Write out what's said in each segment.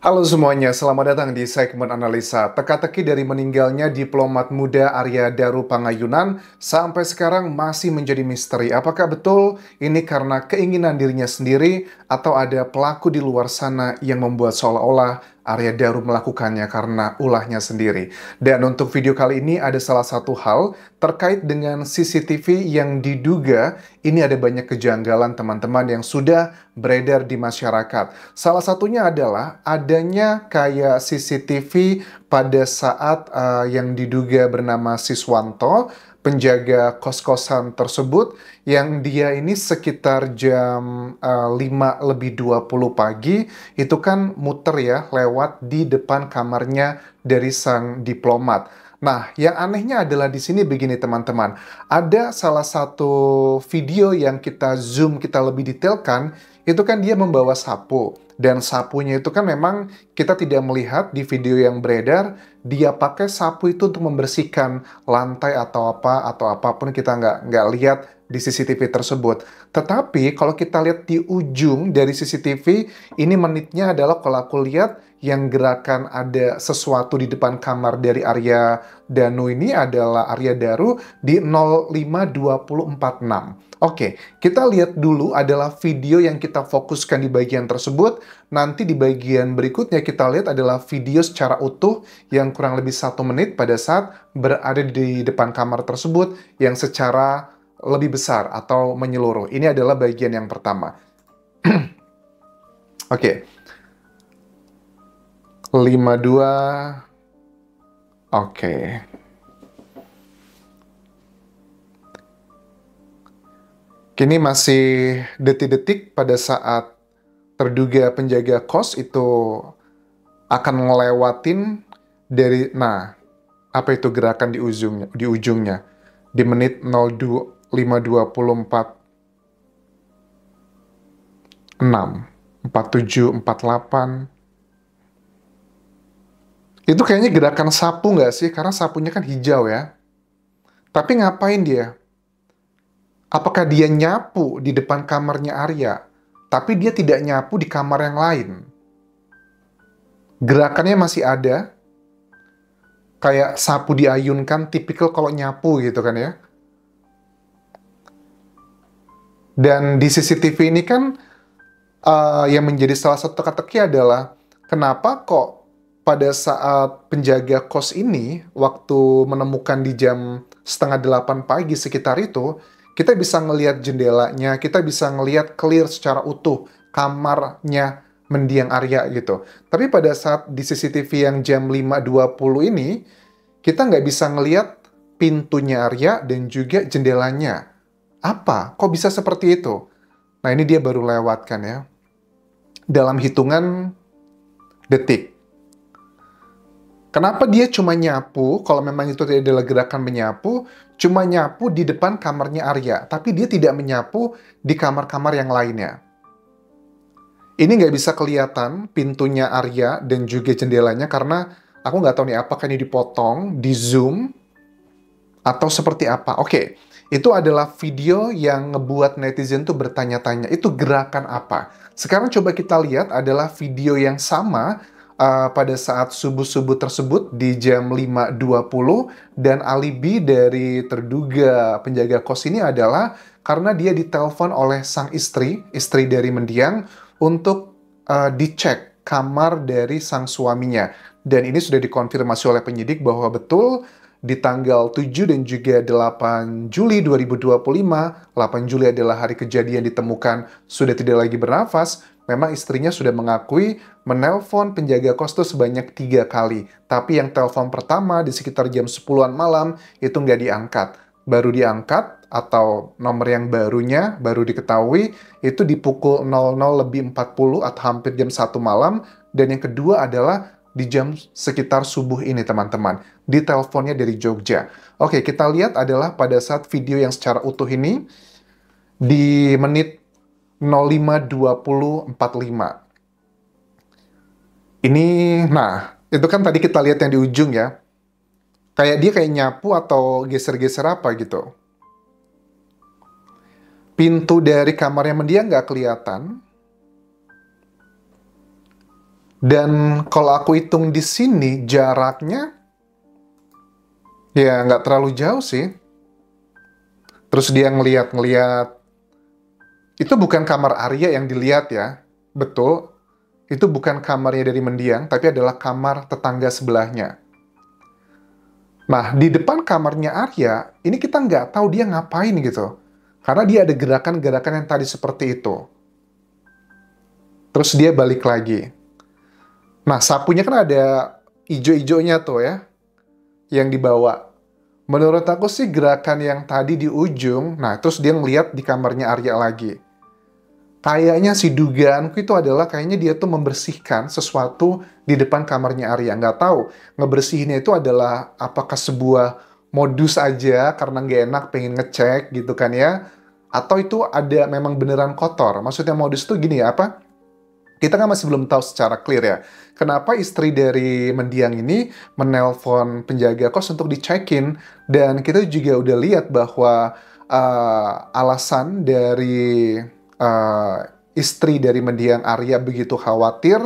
Halo semuanya, selamat datang di segmen analisa. Teka-teki dari meninggalnya diplomat muda Arya Daru Pangayunan sampai sekarang masih menjadi misteri. Apakah betul ini karena keinginan dirinya sendiri atau ada pelaku di luar sana yang membuat seolah-olah Arya Daru melakukannya karena ulahnya sendiri. Dan untuk video kali ini ada salah satu hal terkait dengan CCTV yang diduga ini ada banyak kejanggalan teman-teman yang sudah beredar di masyarakat. Salah satunya adalah adanya kayak CCTV pada saat yang diduga bernama Siswanto, penjaga kos-kosan tersebut, yang dia ini sekitar jam 5:20 pagi, itu kan muter ya, lewat di depan kamarnya dari sang diplomat. Nah, yang anehnya adalah di sini begini teman-teman, ada salah satu video yang kita zoom, kita lebih detailkan, itu kan dia membawa sapu. Dan sapunya itu kan memang kita tidak melihat di video yang beredar, dia pakai sapu itu untuk membersihkan lantai atau apapun kita nggak lihat di CCTV tersebut. Tetapi kalau kita lihat di ujung dari CCTV, ini menitnya adalah kalau aku lihat yang gerakan ada sesuatu di depan kamar dari Arya Danu ini adalah Arya Daru di 05.2046. Oke, kita lihat dulu adalah video yang kita fokuskan di bagian tersebut. Nanti di bagian berikutnya kita lihat adalah video secara utuh yang kurang lebih 1 menit pada saat berada di depan kamar tersebut yang secara lebih besar atau menyeluruh. Ini adalah bagian yang pertama. Oke, 52. Oke. Kini masih detik-detik pada saat terduga penjaga kos itu akan ngelewatin dari, nah, apa itu gerakan di ujungnya di menit 05.24 6 47 48. Itu kayaknya gerakan sapu nggak sih? Karena sapunya kan hijau ya. Tapi ngapain dia? Apakah dia nyapu di depan kamarnya Arya, tapi dia tidak nyapu di kamar yang lain? Gerakannya masih ada, kayak sapu diayunkan, tipikal kalau nyapu gitu kan ya. Dan di CCTV ini kan yang menjadi salah satu teka-teki adalah kenapa kok pada saat penjaga kos ini waktu menemukan di jam 7:30 pagi sekitar itu, kita bisa ngelihat jendelanya, kita bisa ngelihat clear secara utuh kamarnya mendiang Arya gitu. Tapi pada saat di CCTV yang jam 5.20 ini, kita nggak bisa ngelihat pintunya Arya dan juga jendelanya. Apa? Kok bisa seperti itu? Nah, ini dia baru lewatkan ya. Dalam hitungan detik. Kenapa dia cuma nyapu, kalau memang itu tidak adalah gerakan menyapu, cuma nyapu di depan kamarnya Arya, tapi dia tidak menyapu di kamar-kamar yang lainnya. Ini nggak bisa kelihatan pintunya Arya dan juga jendelanya karena aku nggak tahu nih apakah ini dipotong, di zoom, atau seperti apa. Oke, itu adalah video yang ngebuat netizen tuh bertanya-tanya, itu gerakan apa? Sekarang coba kita lihat adalah video yang sama pada saat subuh-subuh tersebut di jam 5.20 dan alibi dari terduga penjaga kos ini adalah karena dia ditelepon oleh sang istri, istri dari mendiang, untuk dicek kamar dari sang suaminya. Dan ini sudah dikonfirmasi oleh penyidik bahwa betul di tanggal 7 dan juga 8 Juli 2025, 8 Juli adalah hari kejadian ditemukan sudah tidak lagi bernafas, memang istrinya sudah mengakui menelpon penjaga kos itu sebanyak 3 kali. Tapi yang telepon pertama di sekitar jam 10-an malam itu nggak diangkat. Baru diangkat atau nomor yang barunya baru diketahui itu di pukul 00:40 atau hampir jam 1 malam. Dan yang kedua adalah di jam sekitar subuh ini teman-teman, di teleponnya dari Jogja. Oke, kita lihat adalah pada saat video yang secara utuh ini di menit 05.2045. Ini, nah, itu kan tadi kita lihat yang di ujung ya. Kayak dia kayak nyapu atau geser-geser apa gitu. Pintu dari kamarnya mendiang nggak kelihatan. Dan kalau aku hitung di sini jaraknya ya nggak terlalu jauh sih. Terus dia ngeliat-ngeliat, itu bukan kamar Arya yang dilihat ya. Betul, itu bukan kamarnya dari mendiang, tapi adalah kamar tetangga sebelahnya. Nah, di depan kamarnya Arya, ini kita nggak tahu dia ngapain gitu. Karena dia ada gerakan-gerakan yang tadi seperti itu. Terus dia balik lagi. Nah, sapunya kan ada ijo-ijonya tuh ya, yang dibawa. Menurut aku sih gerakan yang tadi di ujung, nah terus dia ngeliat di kamarnya Arya lagi. Kayaknya si dugaanku itu adalah kayaknya dia tuh membersihkan sesuatu di depan kamarnya Arya. Nggak tahu, ngebersihinnya itu adalah apakah sebuah modus aja karena nggak enak pengen ngecek gitu kan ya. Atau itu ada memang beneran kotor. Maksudnya modus tuh gini ya, apa? Kita kan masih belum tahu secara clear ya. Kenapa istri dari mendiang ini menelpon penjaga kos untuk dicekin. Dan kita juga udah lihat bahwa alasan dari uh, istri dari mendiang Arya begitu khawatir,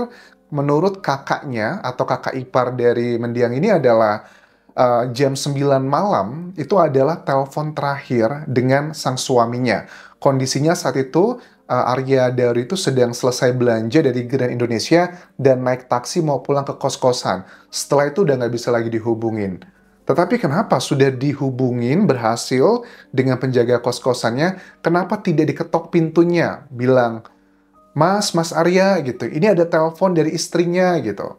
menurut kakaknya atau kakak ipar dari mendiang ini adalah jam 9 malam itu adalah telepon terakhir dengan sang suaminya. Kondisinya saat itu Arya Daru itu sedang selesai belanja dari Grand Indonesia dan naik taksi mau pulang ke kos-kosan. Setelah itu udah nggak bisa lagi dihubungin. Tetapi kenapa sudah dihubungin berhasil dengan penjaga kos-kosannya, kenapa tidak diketok pintunya? Bilang, Mas Arya gitu, ini ada telepon dari istrinya gitu.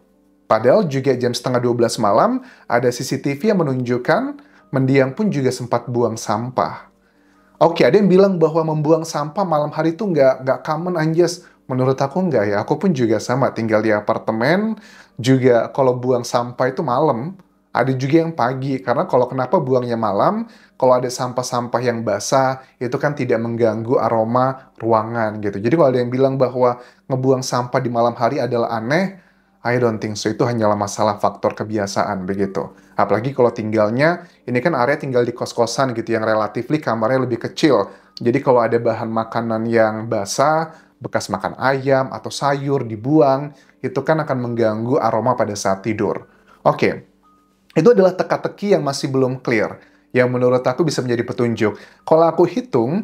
Padahal juga jam setengah 12 malam, ada CCTV yang menunjukkan mendiang pun juga sempat buang sampah. Oke, ada yang bilang bahwa membuang sampah malam hari itu nggak common, Anjas. Menurut aku nggak ya, aku pun juga sama, tinggal di apartemen, juga kalau buang sampah itu malam, ada juga yang pagi, karena kalau kenapa buangnya malam, kalau ada sampah-sampah yang basah, itu kan tidak mengganggu aroma ruangan gitu. Jadi kalau ada yang bilang bahwa ngebuang sampah di malam hari adalah aneh, I don't think so. Itu hanyalah masalah faktor kebiasaan begitu. Apalagi kalau tinggalnya, ini kan area tinggal di kos-kosan gitu yang relatifly kamarnya lebih kecil. Jadi kalau ada bahan makanan yang basah, bekas makan ayam atau sayur dibuang, itu kan akan mengganggu aroma pada saat tidur. Oke, itu adalah teka-teki yang masih belum clear, yang menurut aku bisa menjadi petunjuk. Kalau aku hitung,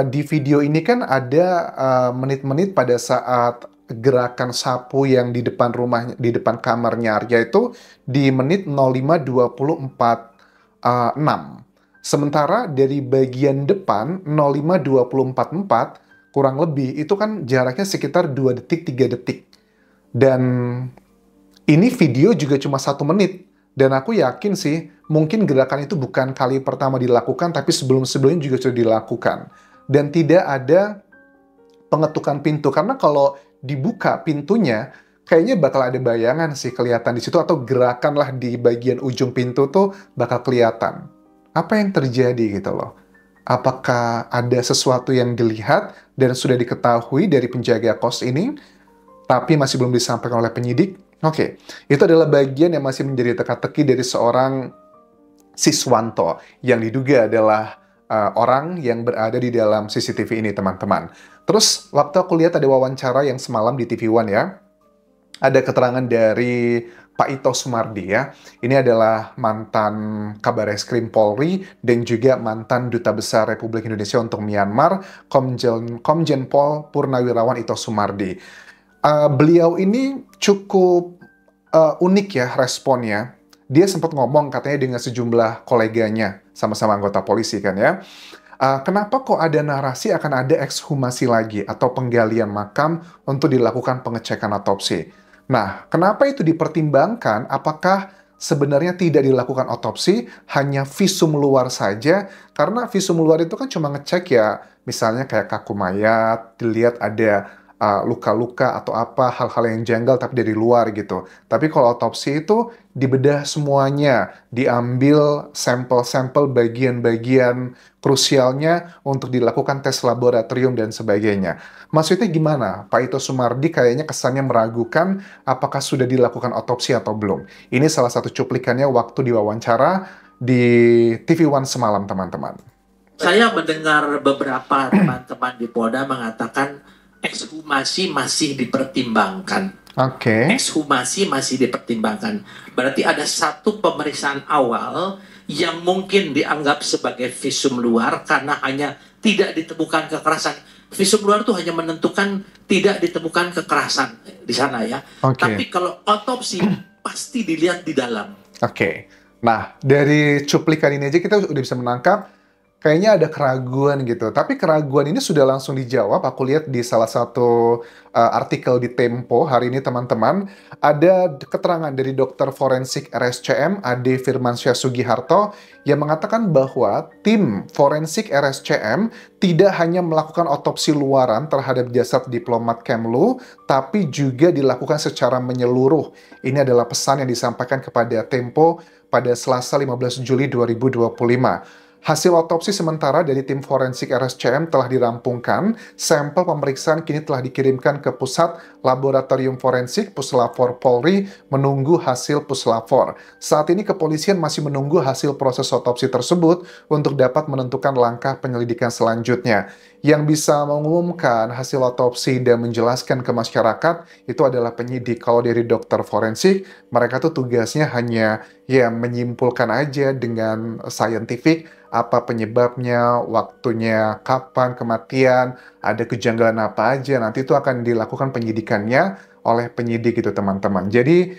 di video ini kan ada menit-menit pada saat gerakan sapu yang di depan rumah, di depan kamarnya Arya itu di menit 05.24.6. Sementara dari bagian depan 05.24.4 kurang lebih itu kan jaraknya sekitar 2 detik 3 detik. Dan ini video juga cuma 1 menit. Dan aku yakin sih, mungkin gerakan itu bukan kali pertama dilakukan, tapi sebelum-sebelumnya juga sudah dilakukan. Dan tidak ada pengetukan pintu, karena kalau dibuka pintunya, kayaknya bakal ada bayangan sih kelihatan di situ, atau gerakan lah di bagian ujung pintu tuh bakal kelihatan. Apa yang terjadi gitu loh? Apakah ada sesuatu yang dilihat dan sudah diketahui dari penjaga kos ini, tapi masih belum disampaikan oleh penyidik? Oke, itu adalah bagian yang masih menjadi teka-teki dari seorang Siswanto yang diduga adalah orang yang berada di dalam CCTV ini, teman-teman. Terus, waktu aku lihat ada wawancara yang semalam di TV One ya, ada keterangan dari Pak Ito Sumardi ya. Ini adalah mantan Kabareskrim Polri dan juga mantan Duta Besar Republik Indonesia untuk Myanmar, Komjen Pol Purnawirawan Ito Sumardi. Beliau ini cukup unik ya responnya. Dia sempat ngomong katanya dengan sejumlah koleganya, sama-sama anggota polisi kan ya. Kenapa kok ada narasi akan ada ekshumasi lagi atau penggalian makam untuk dilakukan pengecekan otopsi? Nah, kenapa itu dipertimbangkan? Apakah sebenarnya tidak dilakukan otopsi, hanya visum luar saja? Karena visum luar itu kan cuma ngecek ya, misalnya kayak kaku mayat, dilihat ada luka-luka atau apa, hal-hal yang janggal tapi dari luar gitu. Tapi kalau otopsi itu dibedah semuanya, diambil sampel-sampel bagian-bagian krusialnya untuk dilakukan tes laboratorium dan sebagainya. Maksudnya gimana? Pak Ito Sumardi kayaknya kesannya meragukan apakah sudah dilakukan otopsi atau belum. Ini salah satu cuplikannya waktu diwawancara di TV One semalam, teman-teman. Saya mendengar beberapa teman-teman di Polda mengatakan ekshumasi masih dipertimbangkan. Oke. Ekshumasi masih dipertimbangkan. Berarti ada satu pemeriksaan awal yang mungkin dianggap sebagai visum luar karena hanya tidak ditemukan kekerasan. Visum luar itu hanya menentukan tidak ditemukan kekerasan di sana ya. Oke. Tapi kalau otopsi pasti dilihat di dalam. Oke. Nah, dari cuplikan ini aja kita udah bisa menangkap kayaknya ada keraguan gitu. Tapi keraguan ini sudah langsung dijawab. Aku lihat di salah satu artikel di Tempo hari ini, teman-teman. Ada keterangan dari dokter forensik RSCM, Ade Firmansyah Sugiharto, yang mengatakan bahwa tim forensik RSCM tidak hanya melakukan otopsi luaran terhadap jasad diplomat Kemlu, tapi juga dilakukan secara menyeluruh. Ini adalah pesan yang disampaikan kepada Tempo pada Selasa 15 Juli 2025. Hasil otopsi sementara dari tim forensik RSCM telah dirampungkan. Sampel pemeriksaan kini telah dikirimkan ke Pusat Laboratorium Forensik Puslapfor Polri menunggu hasil Puslapfor. Saat ini kepolisian masih menunggu hasil proses otopsi tersebut untuk dapat menentukan langkah penyelidikan selanjutnya. Yang bisa mengumumkan hasil otopsi dan menjelaskan ke masyarakat itu adalah penyidik. Kalau dari dokter forensik, mereka tuh tugasnya hanya ya menyimpulkan aja dengan saintifik apa penyebabnya, waktunya, kapan kematian, ada kejanggalan apa aja, nanti itu akan dilakukan penyidikannya oleh penyidik itu teman-teman. Jadi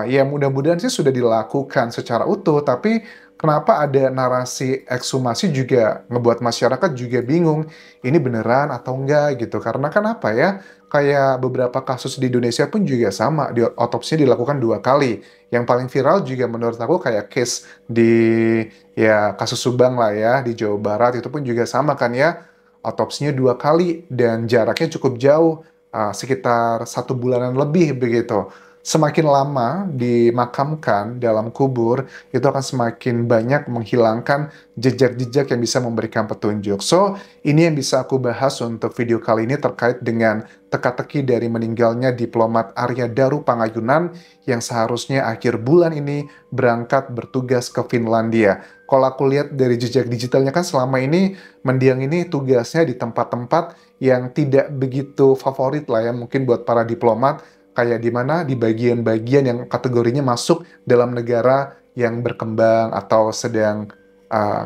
ya mudah-mudahan sih sudah dilakukan secara utuh, tapi kenapa ada narasi ekshumasi juga ngebuat masyarakat juga bingung, ini beneran atau enggak gitu. Karena kan apa ya, kayak beberapa kasus di Indonesia pun juga sama, otopsinya dilakukan 2 kali. Yang paling viral juga menurut aku kayak case di ya kasus Subang lah ya, di Jawa Barat itu pun juga sama kan ya, otopsinya 2 kali dan jaraknya cukup jauh, sekitar 1 bulanan lebih begitu. Semakin lama dimakamkan dalam kubur, itu akan semakin banyak menghilangkan jejak-jejak yang bisa memberikan petunjuk. So, ini yang bisa aku bahas untuk video kali ini terkait dengan teka-teki dari meninggalnya diplomat Arya Daru Pangayunan yang seharusnya akhir bulan ini berangkat bertugas ke Finlandia. Kalau aku lihat dari jejak digitalnya kan selama ini mendiang ini tugasnya di tempat-tempat yang tidak begitu favorit lah ya, mungkin buat para diplomat, kayak di mana di bagian-bagian yang kategorinya masuk dalam negara yang berkembang atau sedang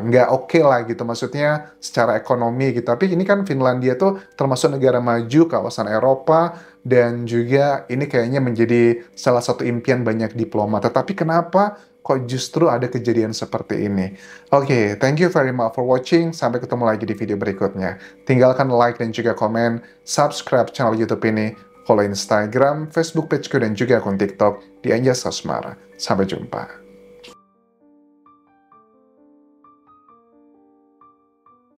nggak oke lah gitu, maksudnya secara ekonomi gitu. Tapi ini kan Finlandia tuh termasuk negara maju kawasan Eropa dan juga ini kayaknya menjadi salah satu impian banyak diplomat. Tetapi kenapa kok justru ada kejadian seperti ini? Oke, thank you very much for watching. Sampai ketemu lagi di video berikutnya. Tinggalkan like dan juga komen, subscribe channel YouTube ini, follow Instagram, Facebook pageku, dan juga akun TikTok di Anjas Sosmara. Sampai jumpa.